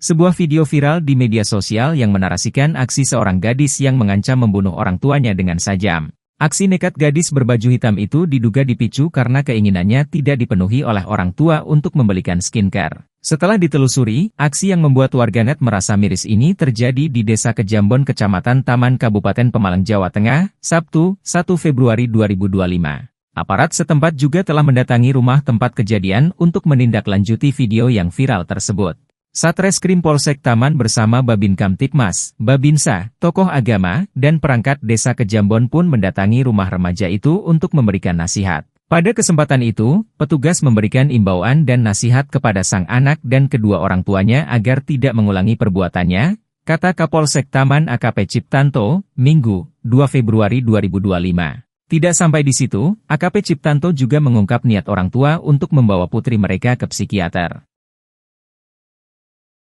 Sebuah video viral di media sosial yang menarasikan aksi seorang gadis yang mengancam membunuh orang tuanya dengan sajam. Aksi nekat gadis berbaju hitam itu diduga dipicu karena keinginannya tidak dipenuhi oleh orang tua untuk membelikan skincare. Setelah ditelusuri, aksi yang membuat warganet merasa miris ini terjadi di Desa Kejambon, Kecamatan Taman, Kabupaten Pemalang, Jawa Tengah, Sabtu, 1 Februari 2025. Aparat setempat juga telah mendatangi rumah tempat kejadian untuk menindaklanjuti video yang viral tersebut. Satreskrim Polsek Taman bersama Babin Kamtipmas, Babinsa, tokoh agama, dan perangkat Desa Kejambon pun mendatangi rumah remaja itu untuk memberikan nasihat. Pada kesempatan itu, petugas memberikan imbauan dan nasihat kepada sang anak dan kedua orang tuanya agar tidak mengulangi perbuatannya, kata Kapolsek Taman AKP Ciptanto, Minggu, 2 Februari 2025. Tidak sampai di situ, AKP Ciptanto juga mengungkap niat orang tua untuk membawa putri mereka ke psikiater.